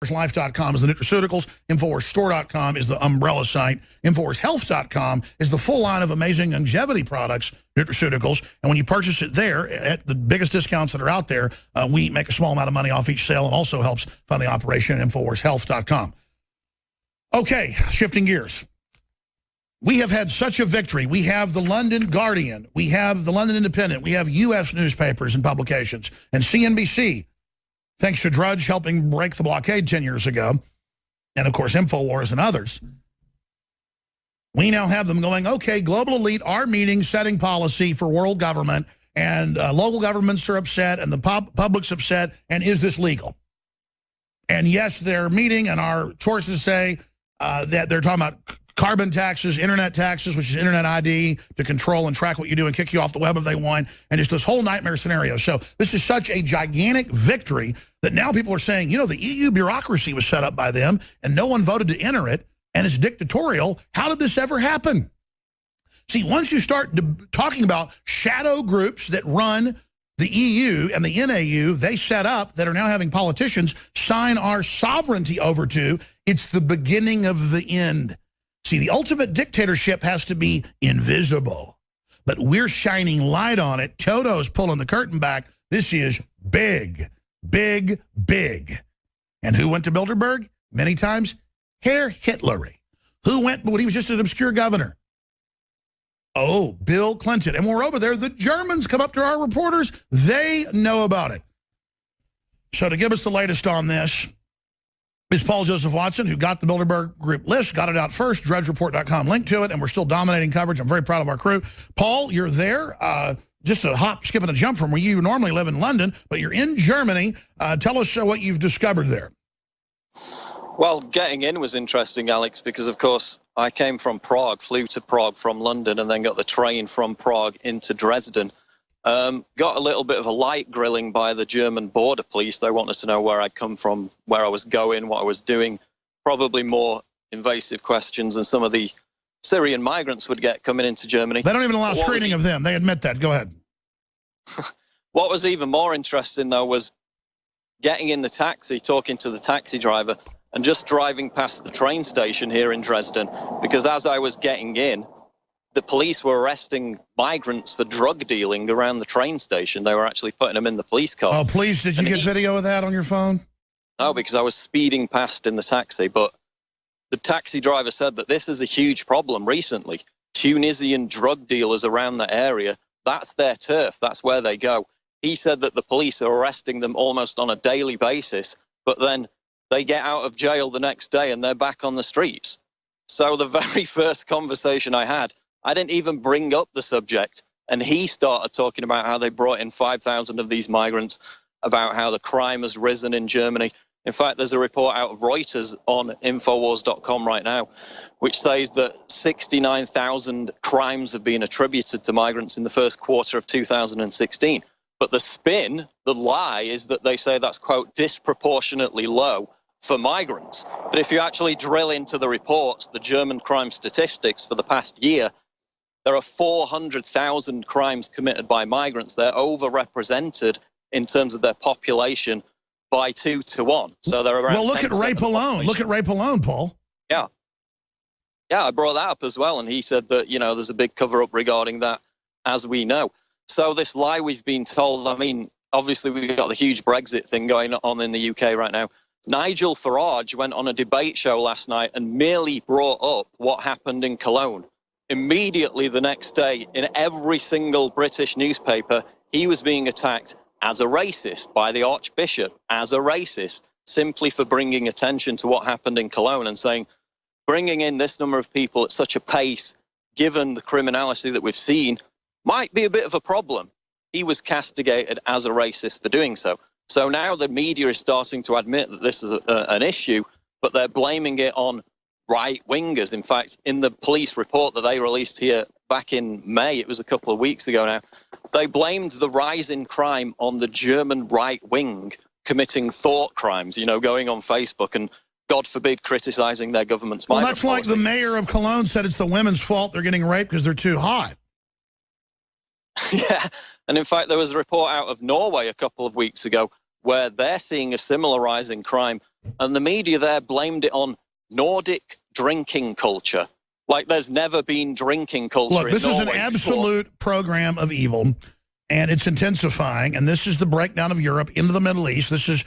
InfoWarsLife.com is the nutraceuticals. InfoWarsStore.com is the umbrella site. InfoWarsHealth.com is the full line of amazing longevity products, nutraceuticals. And when you purchase it there at the biggest discounts that are out there, we make a small amount of money off each sale and also helps fund the operation at InfoWarsHealth.com. Okay, shifting gears. We have had such a victory. We have the London Guardian. We have the London Independent. We have U.S. newspapers and publications. And CNBC, thanks to Drudge helping break the blockade 10 years ago, and, of course, InfoWars and others, we now have them going, okay, global elite are meeting, setting policy for world government, and local governments are upset, and the public's upset, and is this legal? And, yes, they're meeting, and our sources say that they're talking about carbon taxes, internet taxes, which is internet ID, to control and track what you do and kick you off the web if they want, and just this whole nightmare scenario. So this is such a gigantic victory that now people are saying, you know, the EU bureaucracy was set up by them, and no one voted to enter it, and it's dictatorial. How did this ever happen? See, once you start talking about shadow groups that run the EU and the NAU, they set up, that are now having politicians sign our sovereignty over to, it's the beginning of the end. See, the ultimate dictatorship has to be invisible, but we're shining light on it. Toto's pulling the curtain back. This is big, big, big. And who went to Bilderberg? Many times, Herr Hitler. Who went when he was just an obscure governor? Oh, Bill Clinton. And when we're over there, the Germans come up to our reporters. They know about it. So to give us the latest on this is Paul Joseph Watson, who got the Bilderberg Group list, got it out first, drudgereport.com, link to it, and we're still dominating coverage. I'm very proud of our crew. Paul, you're there. Just a hop, skip, and a jump from where you normally live in London, but you're in Germany. Tell us what you've discovered there. Well, getting in was interesting, Alex, because, of course, I came from Prague, flew to Prague from London, and then got the train from Prague into Dresden. Got a little bit of a light grilling by the German border police. They wanted to know where I'd come from, where I was going, what I was doing. Probably more invasive questions than some of the Syrian migrants would get coming into Germany. They don't even allow screening of them. They admit that. Go ahead. What was even more interesting, though, was getting in the taxi, talking to the taxi driver, and just driving past the train station here in Dresden, because as I was getting in, the police were arresting migrants for drug dealing around the train station. They were actually putting them in the police car. Oh, please, did you get video of that on your phone? No, because I was speeding past in the taxi. But the taxi driver said that this is a huge problem recently. Tunisian drug dealers around the area, that's their turf. That's where they go. He said that the police are arresting them almost on a daily basis, but then they get out of jail the next day and they're back on the streets. So the very first conversation I had, I didn't even bring up the subject. And he started talking about how they brought in 5,000 of these migrants, about how the crime has risen in Germany. In fact, there's a report out of Reuters on Infowars.com right now, which says that 69,000 crimes have been attributed to migrants in the first quarter of 2016. But the spin, the lie, is that they say that's, quote, disproportionately low for migrants. But if you actually drill into the reports, the German crime statistics for the past year, there are 400,000 crimes committed by migrants. They're overrepresented in terms of their population by 2 to 1. So they're around. Well, look at rape alone. Look at rape alone, Paul. Yeah. Yeah, I brought that up as well. And he said that, you know, there's a big cover up regarding that, as we know. So this lie we've been told, I mean, obviously we've got the huge Brexit thing going on in the UK right now. Nigel Farage went on a debate show last night and merely brought up what happened in Cologne. Immediately the next day, in every single British newspaper, he was being attacked as a racist by the Archbishop, as a racist, simply for bringing attention to what happened in Cologne and saying, bringing in this number of people at such a pace, given the criminality that we've seen, might be a bit of a problem. He was castigated as a racist for doing so. So now the media is starting to admit that this is an issue, but they're blaming it on right-wingers. In fact, in the police report that they released here back in May, it was a couple of weeks ago now, they blamed the rise in crime on the German right wing committing thought crimes, you know, going on Facebook and, God forbid, criticizing their government's migrant policy. Well, that's like the mayor of Cologne said it's the women's fault they're getting raped because they're too hot. Yeah, and in fact, there was a report out of Norway a couple of weeks ago where they're seeing a similar rise in crime And the media there blamed it on Nordic drinking culture. Like there's never been drinking culture Look, this in is Norway an before. absolute program of evil, and it's intensifying. And this is the breakdown of Europe into the Middle East. This is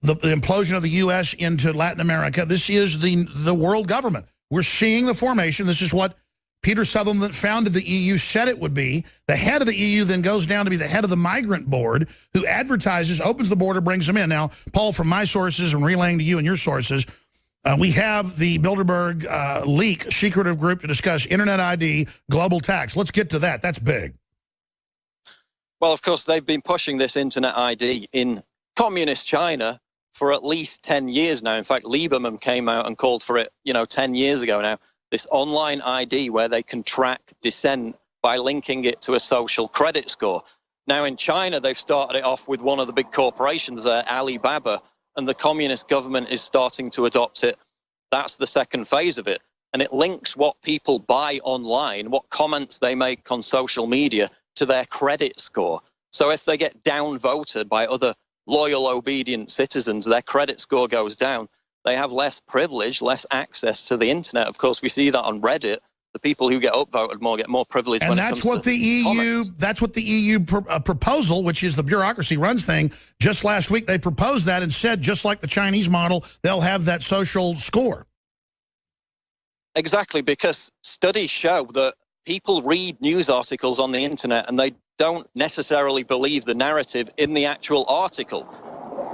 the implosion of the U.S. into Latin America. This is the world government. We're seeing the formation. This is what Peter Sutherland, that founded the EU, said it would be. The head of the EU then goes down to be the head of the migrant board, who advertises, opens the border, brings them in. Now, Paul, from my sources and relaying to you and your sources, we have the Bilderberg leak, secretive group to discuss Internet ID, global tax. Let's get to that. That's big. Well, of course, they've been pushing this Internet ID in communist China for at least 10 years now. In fact, Lieberman came out and called for it, 10 years ago now. This online ID where they can track dissent by linking it to a social credit score. Now, in China, they've started it off with one of the big corporations there, Alibaba, and the communist government is starting to adopt it. That's the second phase of it. And it links what people buy online, what comments they make on social media, to their credit score. So if they get downvoted by other loyal, obedient citizens, their credit score goes down. They have less privilege, less access to the internet. Of course, we see that on Reddit. The people who get upvoted more get more privilege. And that's what the EU. That's what the EU proposal, which is the bureaucracy runs thing. Just last week, they proposed that and said, just like the Chinese model, they'll have that social score. Exactly, because studies show that people read news articles on the internet and they don't necessarily believe the narrative in the actual article.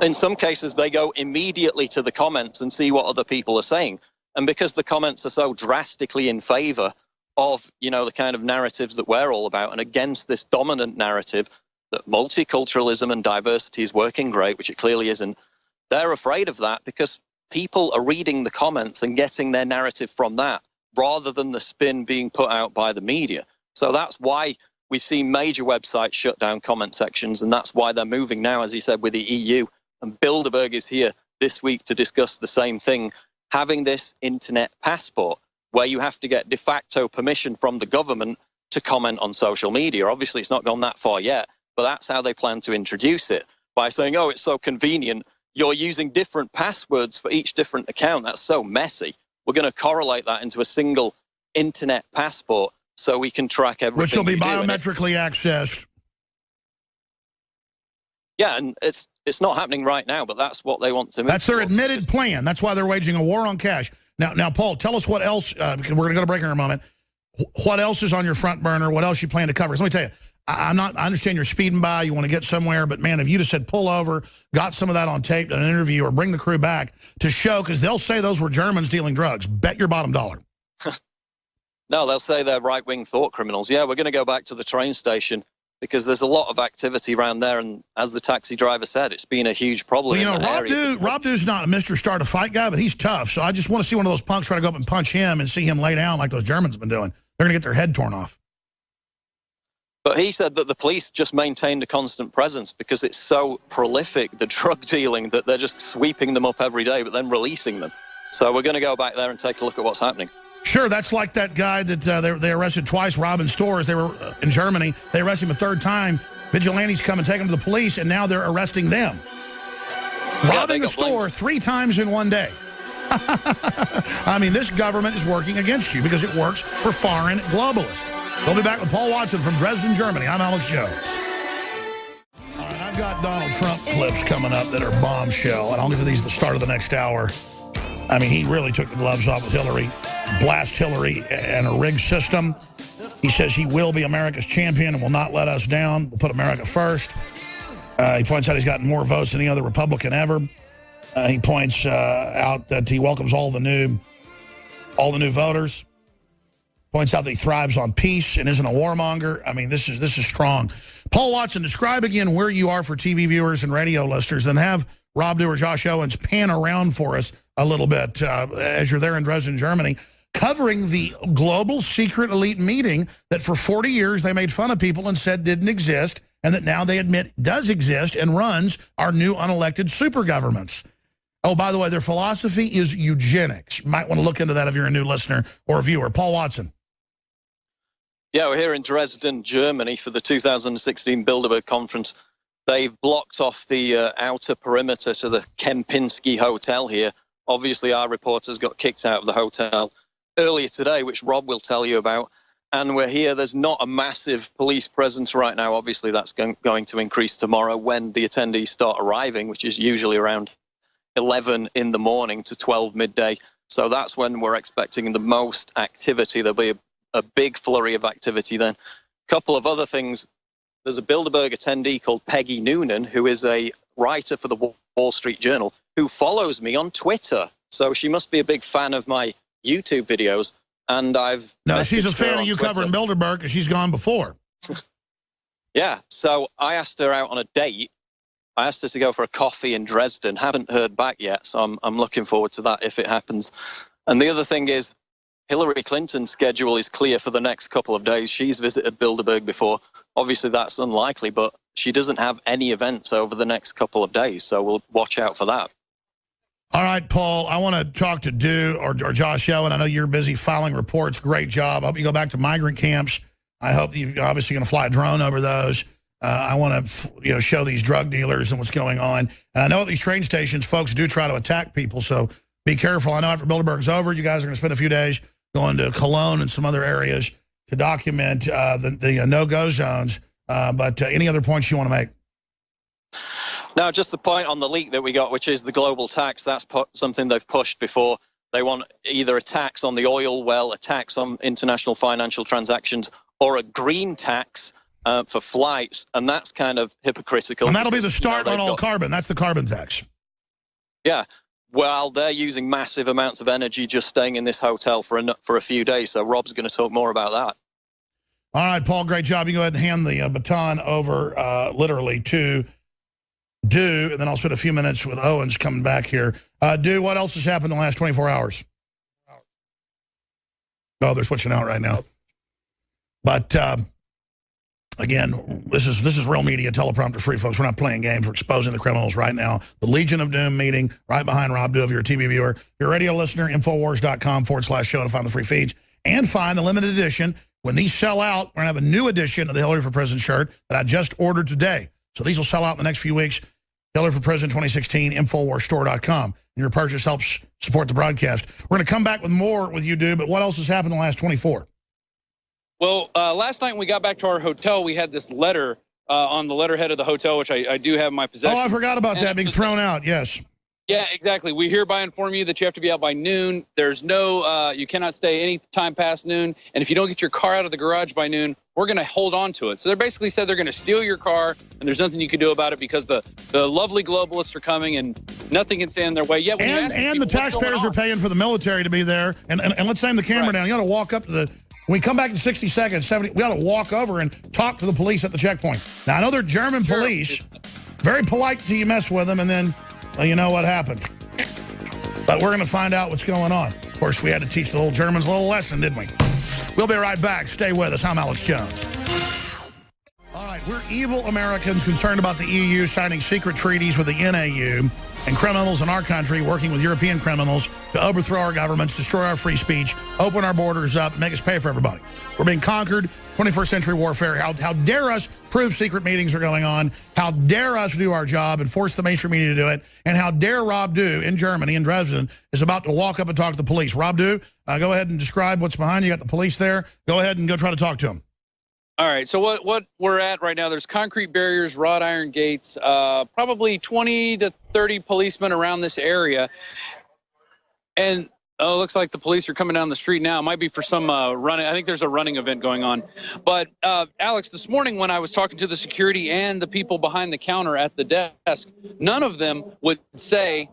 In some cases, they go immediately to the comments and see what other people are saying. And because the comments are so drastically in favor of, the kind of narratives that we're all about and against this dominant narrative that multiculturalism and diversity is working great, which it clearly isn't, they're afraid of that because people are reading the comments and getting their narrative from that rather than the spin being put out by the media. So that's why we've seen major websites shut down comment sections, and that's why they're moving now, as he said, with the EU. And Bilderberg is here this week to discuss the same thing, having this internet passport where you have to get de facto permission from the government to comment on social media. Obviously, it's not gone that far yet, but that's how they plan to introduce it, by saying, oh, it's so convenient. You're using different passwords for each different account. That's so messy. We're going to correlate that into a single internet passport so we can track everything. Which will be biometrically accessed. Yeah, and it's not happening right now, but that's what they want to move. That's their admitted plan. That's why they're waging a war on cash. Now, Paul, tell us what else, because we're going to go to break in a moment. What else is on your front burner? What else you plan to cover? So let me tell you, I understand you're speeding by, you want to get somewhere, but man, if you just said pull over, got some of that on tape in an interview, or bring the crew back to show, because they'll say those were Germans dealing drugs. Bet your bottom dollar. No, they'll say they're right-wing thought criminals. Yeah, we're going to go back to the train station because there's a lot of activity around there, and as the taxi driver said, it's been a huge problem. Well, Rob Dew's not a Mr. Start a Fight guy, but he's tough, so I just want to see one of those punks try to go up and punch him and see him lay down like those Germans have been doing. They're going to get their head torn off. But he said that the police just maintained a constant presence because it's so prolific, the drug dealing, that they're just sweeping them up every day, but then releasing them. So we're going to go back there and take a look at what's happening. Sure, that's like that guy that they arrested twice, robbing stores. They were in Germany. They arrested him a third time. Vigilantes come and take him to the police, and now they're arresting them. Robbing a store 3 times in one day. I mean, this government is working against you because it works for foreign globalists. We'll be back with Paul Watson from Dresden, Germany. I'm Alex Jones. All right, I've got Donald Trump clips coming up that are bombshell, and I'll get to these at the start of the next hour. I mean, he really took the gloves off with Hillary, blast Hillary and a rigged system. He says he will be America's champion and will not let us down. We'll put America first. He points out he's gotten more votes than any other Republican ever. He points out that he welcomes all the new voters. Points out that he thrives on peace and isn't a warmonger. I mean, this is strong. Paul Watson, describe again where you are for TV viewers and radio listeners, and have Rob Dew or Josh Owens pan around for us a little bit as you're there in Dresden, Germany, covering the global secret elite meeting that for 40 years they made fun of people and said didn't exist, and that now they admit does exist and runs our new unelected super governments. Oh, by the way, their philosophy is eugenics. You might want to look into that if you're a new listener or a viewer. Paul Watson. Yeah, we're here in Dresden, Germany for the 2016 Bilderberg Conference. they've blocked off the outer perimeter to the Kempinski Hotel here. Obviously, our reporters got kicked out of the hotel earlier today, which Rob will tell you about. And we're here. There's not a massive police presence right now. Obviously, that's going to increase tomorrow when the attendees start arriving, which is usually around 11 in the morning to 12 midday. So that's when we're expecting the most activity. There'll be a big flurry of activity then. A couple of other things. There's a Bilderberg attendee called Peggy Noonan, who is a writer for the Wall Street Journal, who follows me on Twitter. So she must be a big fan of my YouTube videos. And No, she's a fan of you covering Bilderberg because she's gone before. Yeah, so I asked her out on a date. I asked her to go for a coffee in Dresden. Haven't heard back yet, so I'm looking forward to that if it happens. And the other thing is, Hillary Clinton's schedule is clear for the next couple of days. She's visited Bilderberg before. Obviously, that's unlikely, but she doesn't have any events over the next couple of days, so we'll watch out for that. All right, Paul, I want to talk to Du or Josh Owen. I know you're busy filing reports. Great job. I hope you go back to migrant camps. I hope you're obviously going to fly a drone over those. I want to show these drug dealers and what's going on. And I know at these train stations, folks do try to attack people, so be careful. I know after Bilderberg's over, you guys are going to spend a few days going to Cologne and some other areas to document the no-go zones. But any other points you want to make? Now, just the point on the leak that we got, which is the global tax, that's something they've pushed before. They want either a tax on the oil well, a tax on international financial transactions, or a green tax for flights, and that's kind of hypocritical. And that'll be the start on all carbon. That's the carbon tax. Yeah. Well, they're using massive amounts of energy just staying in this hotel for a few days, so Rob's going to talk more about that. All right, Paul, great job. You go ahead and hand the baton over literally to Du, and then I'll spend a few minutes with Owens coming back here. Du, what else has happened in the last 24 hours? Oh, they're switching out right now. But, again, this is real media, teleprompter free, folks. We're not playing games. We're exposing the criminals right now. The Legion of Doom meeting right behind Rob Du if you're a TV viewer. If you're a radio listener, Infowars.com/show to find the free feeds and find the limited edition. When these sell out, we're going to have a new edition of the Hillary for President shirt that I just ordered today. So these will sell out in the next few weeks. Hillary for President 2016, InfoWarsStore.com. And your purchase helps support the broadcast. We're going to come back with more with you, Du, but what else has happened in the last 24? Well, last night when we got back to our hotel, we had this letter on the letterhead of the hotel, which I do have in my possession. Oh, I forgot about that being thrown out, yes. Yeah, exactly. We hereby inform you that you have to be out by noon. There's no, you cannot stay any time past noon. And if you don't get your car out of the garage by noon, we're going to hold on to it. So they basically said they're going to steal your car, and there's nothing you can do about it because the lovely globalists are coming, and nothing can stand in their way. Yet when and the taxpayers are paying for the military to be there. And let's aim the camera down. You got to walk up to the... When we come back in 60 seconds, 70, we got to walk over and talk to the police at the checkpoint. Now, I know they're German police. Very polite till you mess with them, and then you know what happens. But we're going to find out what's going on. Of course, we had to teach the little Germans a little lesson, didn't we? We'll be right back. Stay with us. I'm Alex Jones. All right, we're evil Americans concerned about the EU signing secret treaties with the NAU and criminals in our country working with European criminals to overthrow our governments, destroy our free speech, open our borders up, and make us pay for everybody. We're being conquered, 21st century warfare. How dare us prove secret meetings are going on? How dare us do our job and force the mainstream media to do it? And how dare Rob Du in Germany, in Dresden, is about to walk up and talk to the police. Rob Du, go ahead and describe what's behind you. You got the police there. Go ahead and go try to talk to them. All right, so what we're at right now, there's concrete barriers, wrought iron gates, probably 20 to 30 policemen around this area. And it looks like the police are coming down the street now. It might be for some running. I think there's a running event going on. But, Alex, this morning when I was talking to the security and the people behind the counter at the desk, none of them would say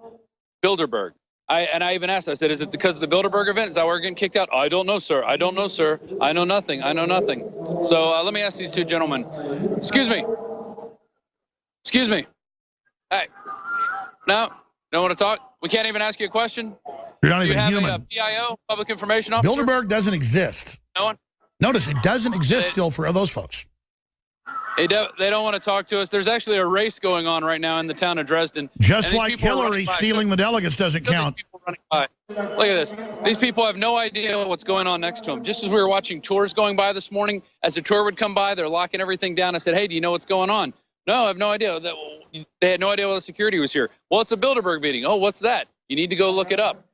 Bilderberg. I even asked, I said, is it because of the Bilderberg event? Is that why we're getting kicked out? I don't know, sir. I don't know, sir. I know nothing. I know nothing. So let me ask these two gentlemen. Excuse me. Excuse me. Hey. No? Don't want to talk? We can't even ask you a question? You're not even human. human. Do you have a PIO, Public Information Officer? Bilderberg doesn't exist. No one? Notice, it doesn't exist still for those folks. They don't want to talk to us. There's actually a race going on right now in the town of Dresden. Just like Hillary stealing the delegates doesn't count. Look at this. These people have no idea what's going on next to them. Just as we were watching tours going by this morning, as a tour would come by, they're locking everything down. I said, hey, do you know what's going on? No, I have no idea. They had no idea why the security was here. Well, it's a Bilderberg meeting. Oh, what's that? You need to go look it up.